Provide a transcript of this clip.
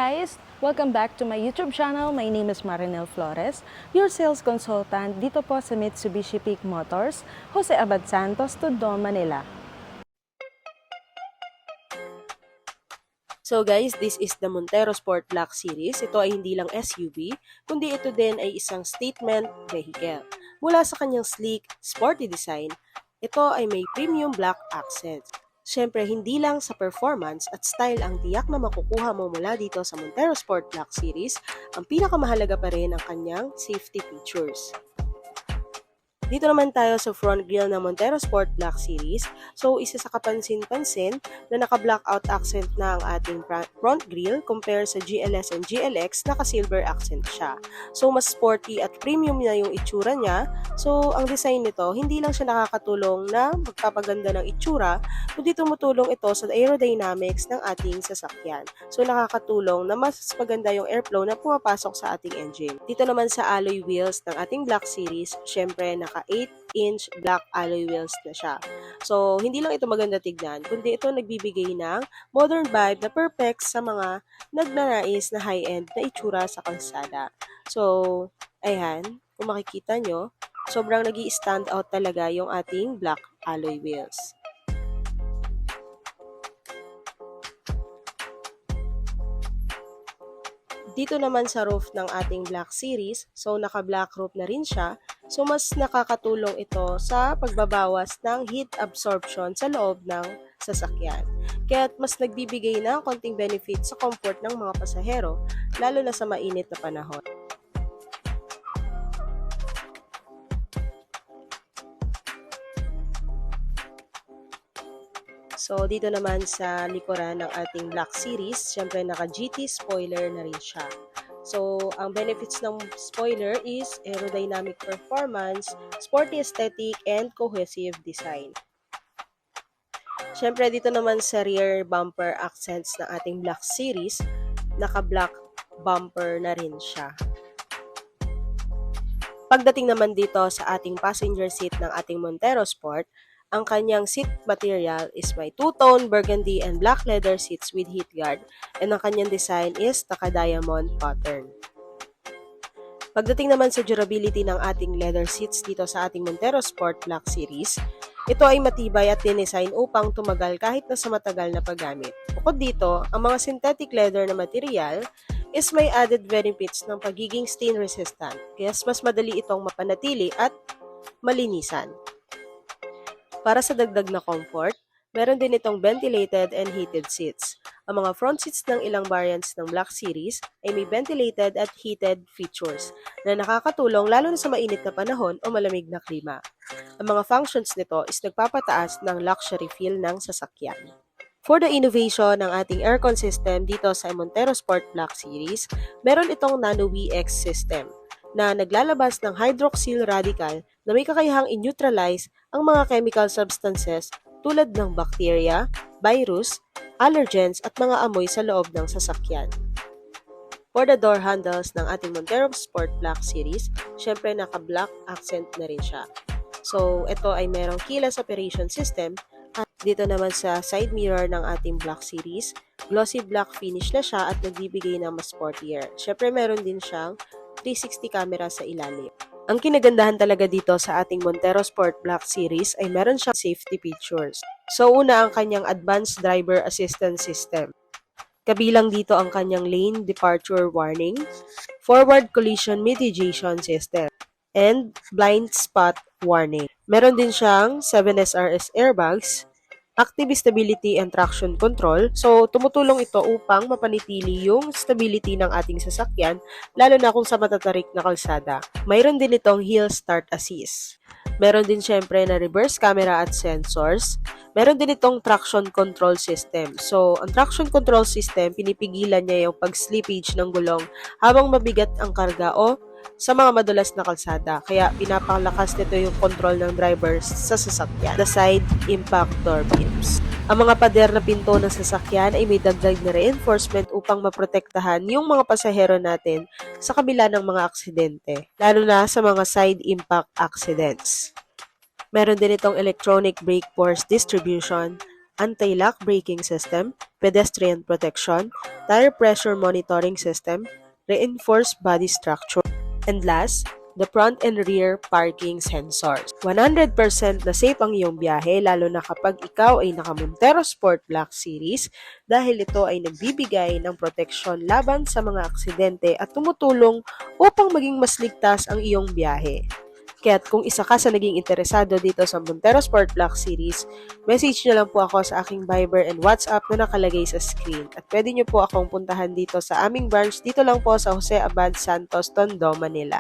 guys! Welcome back to my YouTube channel. My name is Marinel Flores, your sales consultant dito po sa Mitsubishi Peak Motors, Jose Abad Santos, Tondo, Manila. So guys, this is the Montero Sport Black Series. Ito ay hindi lang SUV, kundi ito din ay isang statement vehicle. Mula sa kanyang sleek, sporty design, ito ay may premium black accents. Siyempre, hindi lang sa performance at style ang tiyak na makukuha mo mula dito sa Montero Sport Black Series, ang pinakamahalaga pa rin ang kanyang safety features. Dito naman tayo sa front grille ng Montero Sport Black Series. So, isa sa kapansin-pansin na naka-blackout accent na ang ating front grille compare sa GLS and GLX, naka-silver accent siya. So, mas sporty at premium na yung itsura niya. So, ang design nito, hindi lang siya nakakatulong na magpapaganda ng itsura, kundi tumutulong ito sa aerodynamics ng ating sasakyan. So, nakakatulong na mas maganda yung airflow na pumapasok sa ating engine. Dito naman sa alloy wheels ng ating Black Series, syempre naka 8-inch black alloy wheels na siya. So, hindi lang ito maganda tignan, kundi ito nagbibigay ng modern vibe na perfect sa mga nagnanais na high-end na itsura sa kalsada. So, ayan, kung makikita nyo, sobrang nag-i-stand out talaga yung ating black alloy wheels. Dito naman sa roof ng ating Black Series, so naka-black roof na rin siya. So mas nakakatulong ito sa pagbabawas ng heat absorption sa loob ng sasakyan. Kaya mas nagbibigay ng konting benefit sa comfort ng mga pasahero, lalo na sa mainit na panahon. So, dito naman sa likuran ng ating Black Series, syempre naka-GT spoiler na rin siya. So, ang benefits ng spoiler is aerodynamic performance, sporty aesthetic, and cohesive design. Syempre, dito naman sa rear bumper accents ng ating Black Series, naka-black bumper na rin siya. Pagdating naman dito sa ating passenger seat ng ating Montero Sport, ang kanyang seat material is may two-tone burgundy and black leather seats with heat guard, and ang kanyang design is naka-diamond pattern. Pagdating naman sa durability ng ating leather seats dito sa ating Montero Sport Black Series, ito ay matibay at dinesign upang tumagal kahit na sa matagal na paggamit. Bukod dito, ang mga synthetic leather na material is may added benefits ng pagiging stain resistant, kaya mas madali itong mapanatili at malinisan. Para sa dagdag na comfort, meron din itong ventilated and heated seats. Ang mga front seats ng ilang variants ng Black Series ay may ventilated at heated features na nakakatulong lalo na sa mainit na panahon o malamig na klima. Ang mga functions nito is nagpapataas ng luxury feel ng sasakyan. For the innovation ng ating aircon system dito sa Montero Sport Black Series, meron itong Nano VX system na naglalabas ng hydroxyl radical na may kakayahang i-neutralize ang mga chemical substances tulad ng bacteria, virus, allergens at mga amoy sa loob ng sasakyan. For the door handles ng ating Montero Sport Black Series, syempre naka-black accent na rin siya. So, ito ay merong keyless operation system. At dito naman sa side mirror ng ating Black Series, glossy black finish na siya at nagbibigay ng mas sportier. Syempre meron din siyang 360 camera sa ilalim. Ang kinagandahan talaga dito sa ating Montero Sport Black Series ay meron siyang safety features. So una ang kanyang advanced driver assistance system. Kabilang dito ang kanyang lane departure warning, forward collision mitigation system, and blind spot warning. Meron din siyang 7SRS airbags, active stability and traction control. So, tumutulong ito upang mapanitili yung stability ng ating sasakyan, lalo na kung sa matatarik na kalsada. Mayroon din itong hill start assist. Meron din syempre na reverse camera at sensors. Meron din itong traction control system. So, ang traction control system, pinipigilan niya yung pag-slippage ng gulong habang mabigat ang karga o sa mga madulas na kalsada. Kaya pinapalakas nito yung control ng drivers sa sasakyan. The side impact door beams. Ang mga pader na pinto ng sasakyan ay may dagdag na reinforcement upang maprotektahan yung mga pasahero natin sa kabila ng mga aksidente, lalo na sa mga side impact accidents. Meron din itong electronic brake force distribution anti-lock braking system, pedestrian protection, tire pressure monitoring system, reinforced body structure, and last, the front and rear parking sensors. 100% na safe ang iyong biyahe lalo na kapag ikaw ay naka-Montero Sport Black Series dahil ito ay nagbibigay ng proteksyon laban sa mga aksidente at tumutulong upang maging mas ligtas ang iyong biyahe. Kaya't kung isa ka sa naging interesado dito sa Montero Sport Black Series, message nyo lang po ako sa aking Viber and WhatsApp na nakalagay sa screen. At pwede nyo po akong puntahan dito sa aming branch dito lang po sa Jose Abad Santos, Tondo, Manila.